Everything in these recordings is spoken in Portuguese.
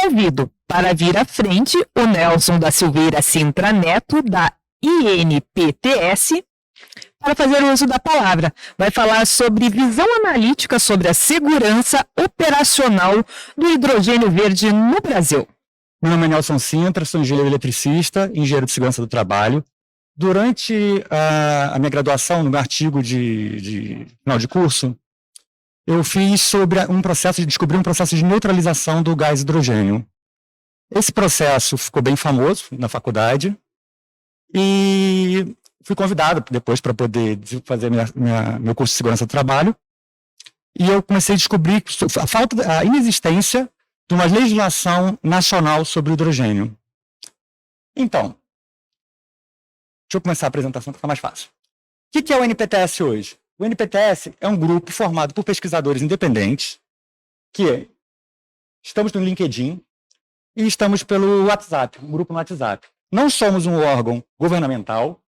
convido para vir à frente o Nelson da Silveira Sintra Neto, da INPTS, para fazer o uso da palavra. Vai falar sobre visão analítica sobre a segurança operacional do hidrogênio verde no Brasil. Meu nome é Nelson Sintra, sou engenheiro eletricista, engenheiro de segurança do trabalho. Durante a minha graduação, no meu artigo de final de curso, eu fiz sobre descobri um processo de neutralização do gás hidrogênio. Esse processo ficou bem famoso na faculdade e fui convidado depois para poder fazer meu curso de segurança do trabalho. E eu comecei a descobrir a inexistência de uma legislação nacional sobre o hidrogênio. Então, deixa eu começar a apresentação para ficar mais fácil. O que é o NPTS hoje? O NPTS é um grupo formado por pesquisadores independentes, que estamos no LinkedIn e estamos pelo WhatsApp, um grupo no WhatsApp. Não somos um órgão governamental,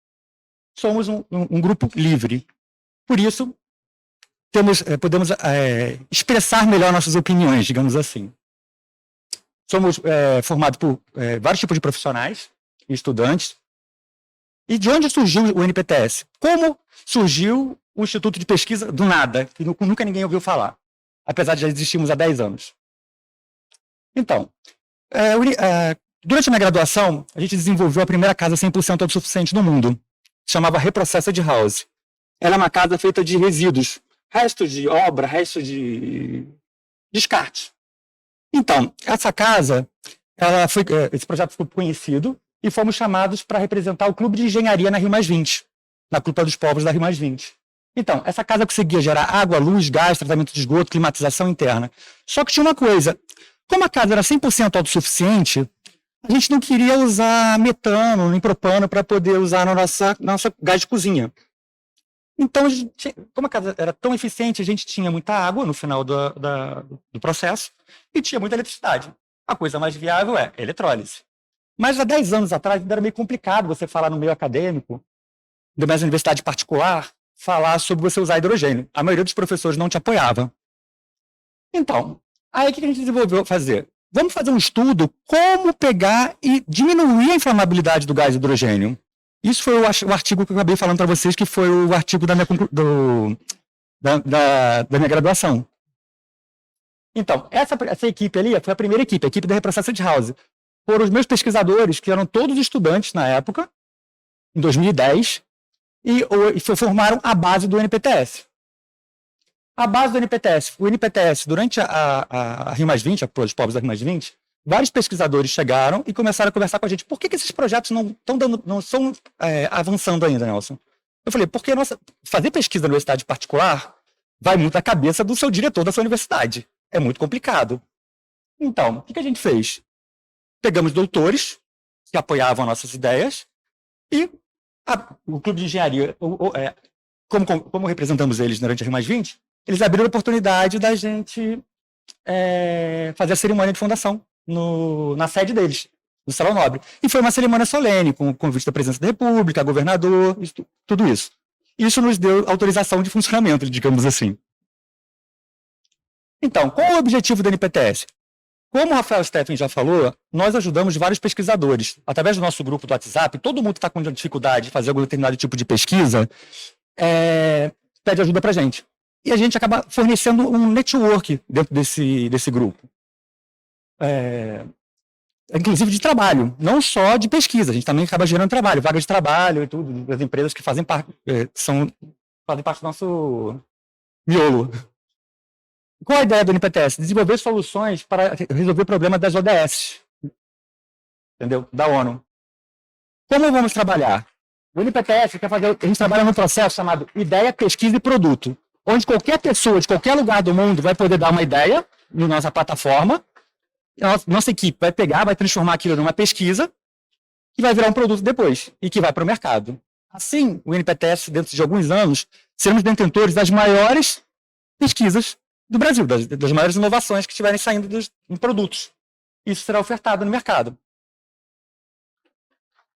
somos um grupo livre. Por isso, podemos expressar melhor nossas opiniões, digamos assim. Somos formados por vários tipos de profissionais e estudantes. E de onde surgiu o NPTS? Como surgiu o Instituto de Pesquisa do nada, que nunca ninguém ouviu falar, apesar de já existirmos há 10 anos? Então, durante a minha graduação, a gente desenvolveu a primeira casa 100% autossuficiente do mundo. Se chamava Reprocessed House. Ela é uma casa feita de resíduos, restos de obra, restos de descarte. Então, essa casa, esse projeto ficou conhecido e fomos chamados para representar o Clube de Engenharia na Rio+20, na Clube dos Povos da Rio+20. Então, essa casa conseguia gerar água, luz, gás, tratamento de esgoto, climatização interna. Só que tinha uma coisa, como a casa era 100% autossuficiente, a gente não queria usar metano nem propano para poder usar na nossa gás de cozinha. Então, como a casa era tão eficiente, a gente tinha muita água no final do processo e tinha muita eletricidade. A coisa mais viável é eletrólise. Mas há 10 anos atrás era meio complicado você falar no meio acadêmico, de uma universidade particular, falar sobre você usar hidrogênio. A maioria dos professores não te apoiava. Então, aí o que a gente desenvolveu fazer? Vamos fazer um estudo como pegar e diminuir a inflamabilidade do gás hidrogênio. Isso foi o artigo que eu acabei falando para vocês, que foi o artigo da minha graduação. Então, essa equipe ali foi a primeira equipe, a equipe da Reprocessed House. Foram os meus pesquisadores, que eram todos estudantes na época, em 2010, e formaram a base do NPTS. A base do NPTS, o NPTS, durante a Rio+20, os povos da Rio+20, vários pesquisadores chegaram e começaram a conversar com a gente. Por que esses projetos não estão avançando ainda, Nelson? Eu falei, porque fazer pesquisa na universidade particular vai muito à cabeça do seu diretor da sua universidade. É muito complicado. Então, o que a gente fez? Pegamos doutores que apoiavam nossas ideias e o Clube de Engenharia, como representamos eles durante a Rio+20, eles abriram a oportunidade da gente fazer a cerimônia de fundação na sede deles, no Salão Nobre. E foi uma cerimônia solene, com o convite da presidência da República, governador, tudo isso. Isso nos deu autorização de funcionamento, digamos assim. Então, qual é o objetivo do NPTS? Como o Rafael Steffen já falou, nós ajudamos vários pesquisadores. Através do nosso grupo do WhatsApp, todo mundo que está com dificuldade de fazer algum determinado tipo de pesquisa, pede ajuda para a gente. E a gente acaba fornecendo um network dentro desse grupo. Inclusive de trabalho, não só de pesquisa. A gente também acaba gerando trabalho, vagas de trabalho e tudo, das empresas que fazem parte do nosso miolo. Qual a ideia do NPTS? Desenvolver soluções para resolver problemas das ODS, entendeu? Da ONU. Como vamos trabalhar? O NPTS a gente trabalha num processo chamado ideia, pesquisa e produto, onde qualquer pessoa de qualquer lugar do mundo vai poder dar uma ideia na nossa plataforma, nossa equipe vai transformar aquilo numa pesquisa que vai virar um produto depois e que vai para o mercado. Assim, o NPTS, dentro de alguns anos, seremos detentores das maiores pesquisas do Brasil, das maiores inovações que estiverem saindo em produtos. Isso será ofertado no mercado.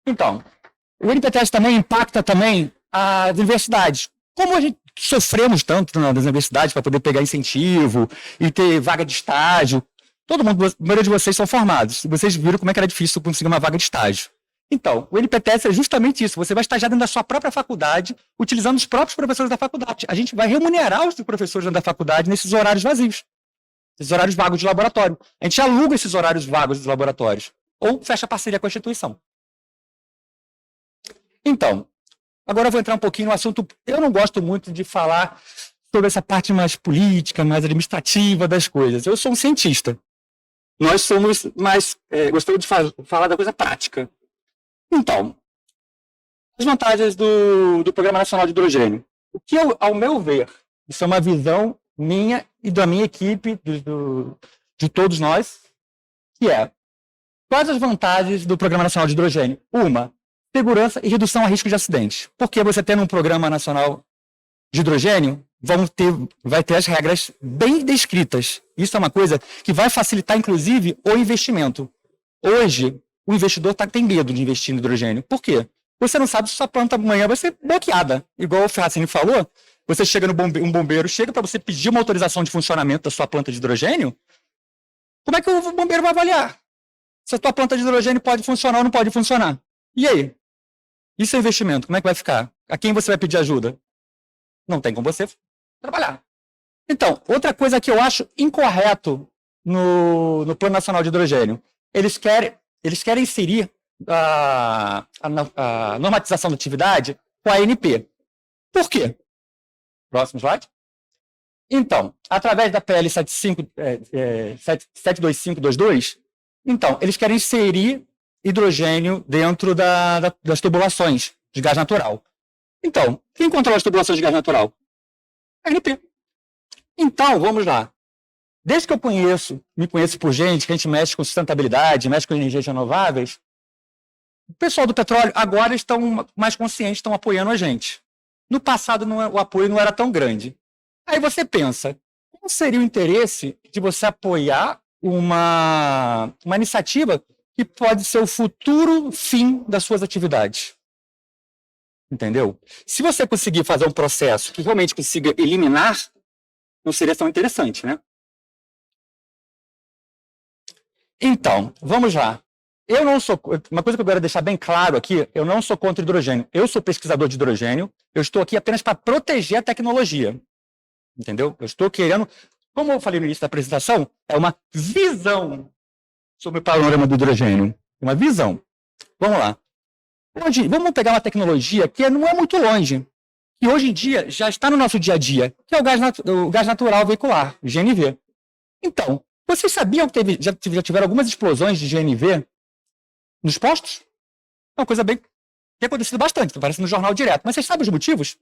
Então, o NPTS também impacta também as universidades. Como a gente sofremos tanto nas universidades para poder pegar incentivo e ter vaga de estágio, Todo mundo, a maioria de vocês são formados. Vocês viram como é que era difícil conseguir uma vaga de estágio. Então, o NPTS é justamente isso. Você vai estagiar dentro da sua própria faculdade, utilizando os próprios professores da faculdade. A gente vai remunerar os professores dentro da faculdade nesses horários vazios. Esses horários vagos de laboratório. A gente aluga esses horários vagos dos laboratórios. Ou fecha parceria com a instituição. Então, agora eu vou entrar um pouquinho no assunto. Eu não gosto muito de falar sobre essa parte mais política, mais administrativa das coisas. Eu sou um cientista. Nós somos mais... gostamos de falar da coisa prática. Então, as vantagens do Programa Nacional de Hidrogênio. O que, ao meu ver, isso é uma visão minha e da minha equipe, de todos nós, que é, quais as vantagens do Programa Nacional de Hidrogênio? Uma, segurança e redução a risco de acidente. Porque você tendo um Programa Nacional de Hidrogênio, vai ter as regras bem descritas. Isso é uma coisa que vai facilitar, inclusive, o investimento. Hoje, o investidor tem medo de investir em hidrogênio. Por quê? Você não sabe se sua planta amanhã vai ser bloqueada. Igual o Ferracini falou, você chega no um bombeiro, chega para você pedir uma autorização de funcionamento da sua planta de hidrogênio, como é que o bombeiro vai avaliar? Se a sua planta de hidrogênio pode funcionar ou não pode funcionar? E aí? E seu investimento, como é que vai ficar? A quem você vai pedir ajuda? Não tem como você trabalhar. Então, outra coisa que eu acho incorreto no Plano Nacional de Hidrogênio, eles querem inserir a normatização da atividade com a ANP. Por quê? Próximo slide. Então, através da PL 72522, então, eles querem inserir hidrogênio dentro das tubulações de gás natural. Então, quem controla as tubulações de gás natural? A ANP. Então, vamos lá. Desde que eu me conheço por gente, que a gente mexe com sustentabilidade, mexe com energias renováveis, o pessoal do petróleo agora estão mais conscientes, estão apoiando a gente. No passado, o apoio não era tão grande. Aí você pensa, qual seria o interesse de você apoiar uma iniciativa que pode ser o futuro fim das suas atividades? Entendeu? Se você conseguir fazer um processo que realmente consiga eliminar, não seria tão interessante, né? Então, vamos lá. Eu não sou... Uma coisa que eu quero deixar bem claro aqui, eu não sou contra o hidrogênio. Eu sou pesquisador de hidrogênio, eu estou aqui apenas para proteger a tecnologia. Entendeu? Eu estou querendo... Como eu falei no início da apresentação, é uma visão sobre o panorama do hidrogênio. Uma visão. Vamos lá. Hoje, vamos pegar uma tecnologia que não é muito longe, que hoje em dia já está no nosso dia a dia, que é o gás natural veicular, o GNV. Então, vocês sabiam que já tiveram algumas explosões de GNV nos postos? É uma coisa bem... tem acontecido bastante, aparece no jornal direto. Mas vocês sabem os motivos?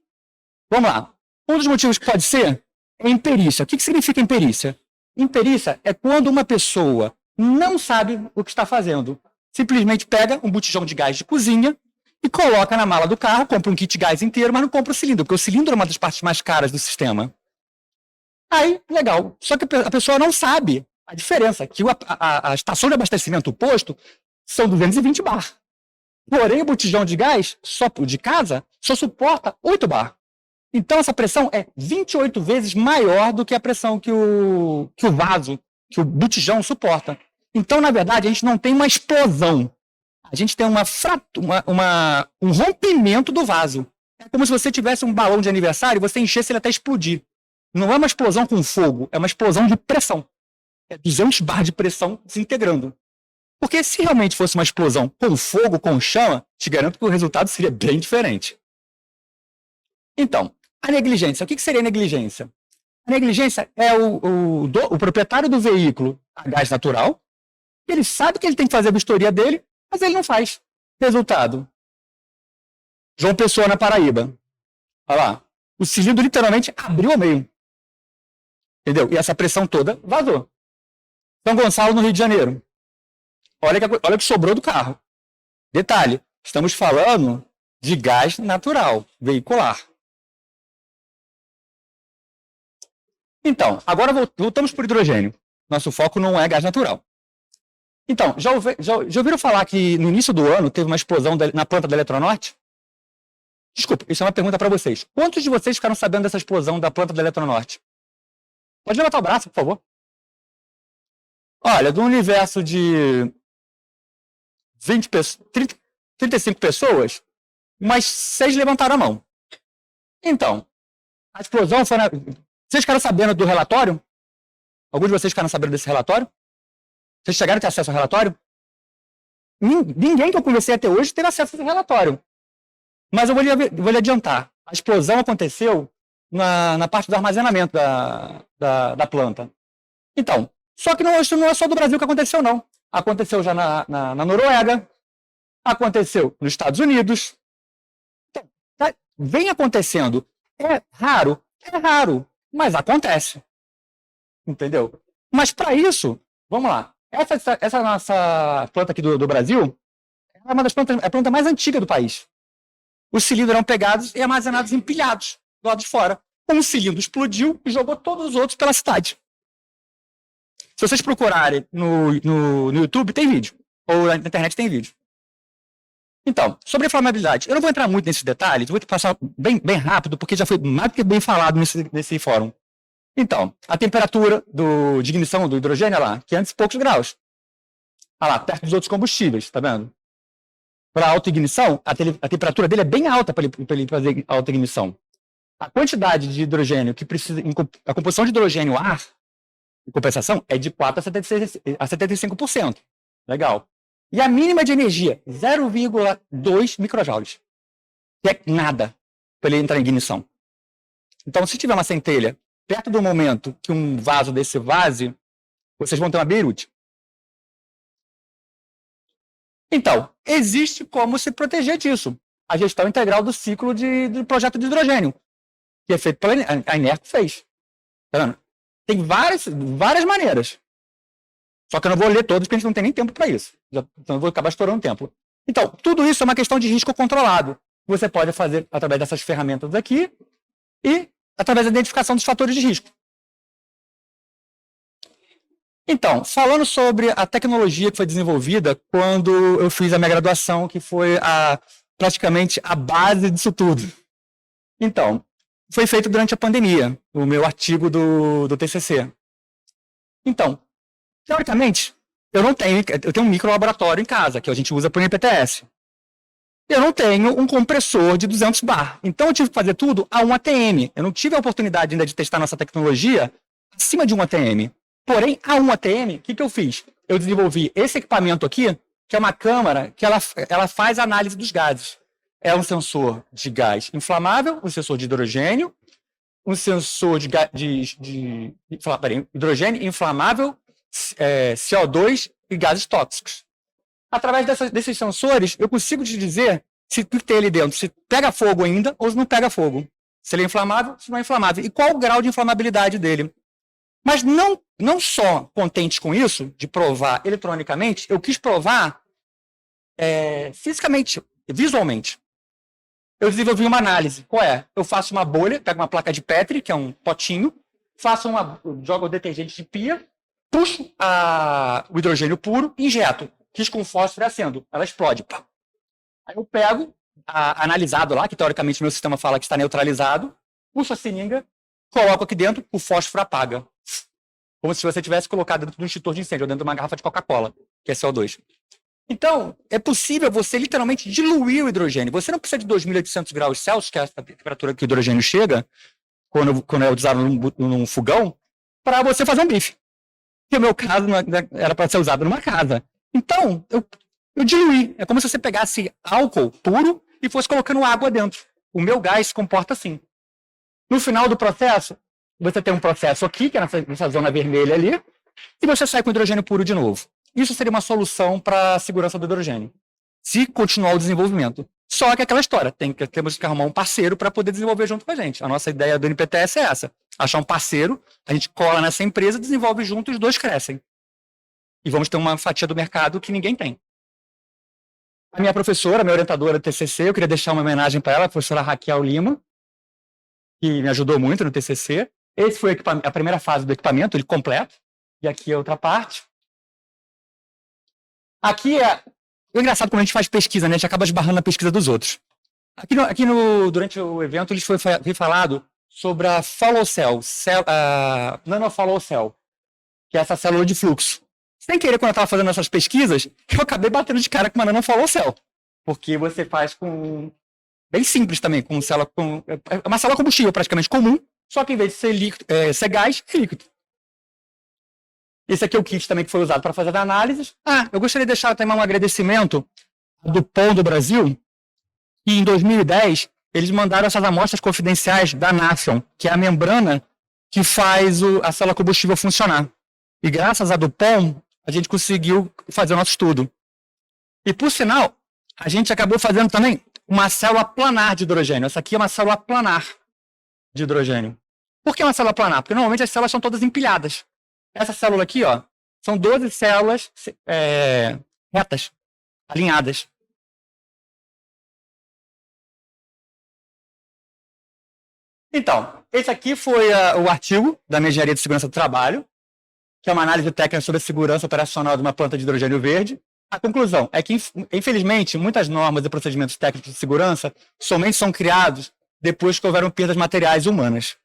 Vamos lá. Um dos motivos que pode ser é imperícia. O que significa imperícia? Imperícia é quando uma pessoa não sabe o que está fazendo. Simplesmente pega um botijão de gás de cozinha e coloca na mala do carro, compra um kit gás inteiro, mas não compra o cilindro, porque o cilindro é uma das partes mais caras do sistema. Aí, legal. Só que a pessoa não sabe a diferença, que a estação de abastecimento, o posto, são 220 bar. Porém, o botijão de gás, de casa, só suporta 8 bar. Então, essa pressão é 28 vezes maior do que a pressão que o vaso, que o botijão suporta. Então, na verdade, a gente não tem uma explosão. A gente tem um rompimento do vaso. É como se você tivesse um balão de aniversário e você enchesse ele até explodir. Não é uma explosão com fogo, é uma explosão de pressão. É 200 bar de pressão desintegrando. Porque se realmente fosse uma explosão com fogo, com chama, te garanto que o resultado seria bem diferente. Então, a negligência. O que seria negligência? A negligência é o proprietário do veículo a gás natural. Ele sabe que ele tem que fazer a vistoria dele, mas ele não faz. Resultado. João Pessoa, na Paraíba. Olha lá. O cilindro literalmente abriu ao meio. Entendeu? E essa pressão toda vazou. São Gonçalo, no Rio de Janeiro. Olha o que sobrou do carro. Detalhe, estamos falando de gás natural, veicular. Então, agora voltamos para o hidrogênio. Nosso foco não é gás natural. Então, já ouviram falar que no início do ano teve uma explosão na planta da Eletronorte? Desculpa, isso é uma pergunta para vocês. Quantos de vocês ficaram sabendo dessa explosão da planta da Eletronorte? Pode levantar o braço, por favor. Olha, do universo de 35 pessoas, umas 6 levantaram a mão. Então, a explosão foi na... Vocês ficaram sabendo do relatório? Alguns de vocês ficaram sabendo desse relatório? Vocês chegaram a ter acesso ao relatório? Ninguém que eu conversei até hoje teve acesso a esse relatório. Mas eu vou lhe adiantar. A explosão aconteceu na parte do armazenamento da planta. Então, só que isso não é só do Brasil que aconteceu, não. Aconteceu já na Noruega, aconteceu nos Estados Unidos. Então, vem acontecendo. É raro, mas acontece. Entendeu? Mas para isso, vamos lá. Essa nossa planta aqui do Brasil é uma das plantas, é a planta mais antiga do país. Os cilindros eram pegados e armazenados empilhados do lado de fora. Um cilindro explodiu e jogou todos os outros pela cidade. Se vocês procurarem no YouTube, tem vídeo. Ou na internet tem vídeo. Então, sobre inflamabilidade, eu não vou entrar muito nesses detalhes, vou passar bem rápido, porque já foi mais do que bem falado nesse fórum. Então, a temperatura de ignição do hidrogênio, olha lá, 500 e poucos graus. Olha lá, perto dos outros combustíveis, tá vendo? Para autoignição, a temperatura dele é bem alta para ele fazer autoignição. A quantidade de hidrogênio que precisa, a composição de hidrogênio ar, em compensação, é de 4 a 75%. Legal. E a mínima de energia, 0,2 microjoules. Que é nada para ele entrar em ignição. Então, se tiver uma centelha perto do momento que um vaso desse vase, vocês vão ter uma Beirute. Então, existe como se proteger disso. A gestão integral do ciclo do projeto de hidrogênio, que é feito pela a Enerco fez. Tá vendo? Tem várias maneiras. Só que eu não vou ler todos, porque a gente não tem nem tempo para isso. Então eu vou acabar estourando tempo. Então, tudo isso é uma questão de risco controlado. Você pode fazer através dessas ferramentas aqui e através da identificação dos fatores de risco. Então, falando sobre a tecnologia que foi desenvolvida quando eu fiz a minha graduação, que foi praticamente a base disso tudo. Então, foi feito durante a pandemia, o meu artigo do TCC. Então, teoricamente, eu tenho um microlaboratório em casa, que a gente usa para o NPTS. Eu não tenho um compressor de 200 bar. Então, eu tive que fazer tudo a 1 ATM. Eu não tive a oportunidade ainda de testar nossa tecnologia acima de 1 ATM. Porém, a 1 ATM, o que eu fiz? Eu desenvolvi esse equipamento aqui, que é uma câmara que ela faz a análise dos gases. É um sensor de gás inflamável, um sensor de hidrogênio, um sensor de hidrogênio inflamável, CO2 e gases tóxicos. Através desses sensores, eu consigo te dizer se o que tem ali dentro, se pega fogo ainda ou se não pega fogo. Se ele é inflamável, se não é inflamável. E qual o grau de inflamabilidade dele. Mas não só contente com isso, de provar eletronicamente, eu quis provar fisicamente, visualmente. Eu desenvolvi uma análise. Qual é? Eu faço uma bolha, pego uma placa de Petri, que é um potinho, jogo o detergente de pia, puxo o hidrogênio puro e injeto. Risco com fósforo e acendo. Ela explode. Aí eu pego analisado lá, que teoricamente meu sistema fala que está neutralizado, puxo a seringa, coloco aqui dentro, o fósforo apaga. Como se você tivesse colocado dentro de um extintor de incêndio, ou dentro de uma garrafa de Coca-Cola, que é CO2. Então, é possível você literalmente diluir o hidrogênio. Você não precisa de 2.800 graus Celsius, que é a temperatura que o hidrogênio chega, quando é usado num fogão, para você fazer um bife. Que no meu caso era para ser usado numa casa. Então, eu diluí. É como se você pegasse álcool puro e fosse colocando água dentro. O meu gás se comporta assim. No final do processo, você tem um processo aqui, que é nessa zona vermelha ali, e você sai com hidrogênio puro de novo. Isso seria uma solução para a segurança do hidrogênio, se continuar o desenvolvimento. Só que aquela história, temos que arrumar um parceiro para poder desenvolver junto com a gente. A nossa ideia do NPTS é essa, achar um parceiro, a gente cola nessa empresa, desenvolve junto e os dois crescem. E vamos ter uma fatia do mercado que ninguém tem. A minha professora, minha orientadora do TCC, eu queria deixar uma homenagem para ela, a professora Raquel Lima, que me ajudou muito no TCC. Esse foi a primeira fase do equipamento, ele completo. E aqui é outra parte. Aqui é engraçado como a gente faz pesquisa, né? A gente acaba esbarrando na pesquisa dos outros. Durante o evento, eles foi falado sobre a follow cell, nanofollow cell, que é essa célula de fluxo. Sem querer, quando eu estava fazendo essas pesquisas, eu acabei batendo de cara com uma nanofalocel. Porque você faz com... Bem simples também, com célula... É uma célula combustível praticamente comum, só que em vez de ser, líquido, ser gás, é líquido. Esse aqui é o kit também que foi usado para fazer as análises. Eu gostaria de deixar também um agradecimento do POM do Brasil, que em 2010 eles mandaram essas amostras confidenciais da Nafion, que é a membrana que faz a célula combustível funcionar. E graças a do POM, a gente conseguiu fazer o nosso estudo. E por sinal, a gente acabou fazendo também uma célula planar de hidrogênio. Essa aqui é uma célula planar de hidrogênio. Por que uma célula planar? Porque normalmente as células são todas empilhadas. Essa célula aqui, ó, são 12 células retas, alinhadas. Então, esse aqui foi o artigo da minha engenharia de segurança do trabalho, que é uma análise técnica sobre a segurança operacional de uma planta de hidrogênio verde. A conclusão é que, infelizmente, muitas normas e procedimentos técnicos de segurança somente são criados depois que houveram perdas materiais humanas.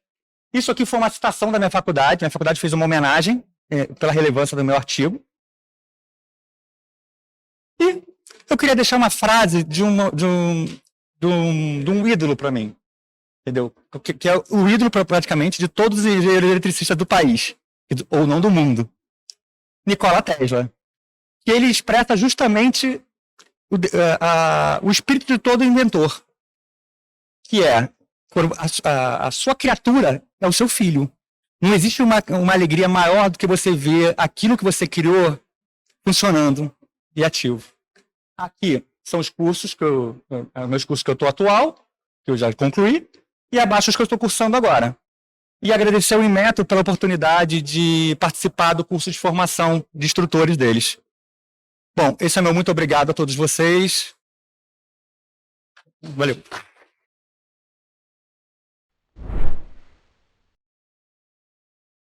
Isso aqui foi uma citação da minha faculdade. Minha faculdade fez uma homenagem pela relevância do meu artigo. E eu queria deixar uma frase de um ídolo para mim, entendeu? Que é o ídolo praticamente de todos os engenheiros eletricistas do país, ou não do mundo. Nikola Tesla. Que ele expressa justamente o espírito de todo inventor, que é a sua criatura é o seu filho. Não existe uma alegria maior do que você ver aquilo que você criou funcionando e ativo. Aqui são os cursos meus cursos que eu estou atual, que eu já concluí, e abaixo os que eu estou cursando agora. E agradecer ao Inmetro pela oportunidade de participar do curso de formação de instrutores deles. Bom, esse é meu muito obrigado a todos vocês. Valeu.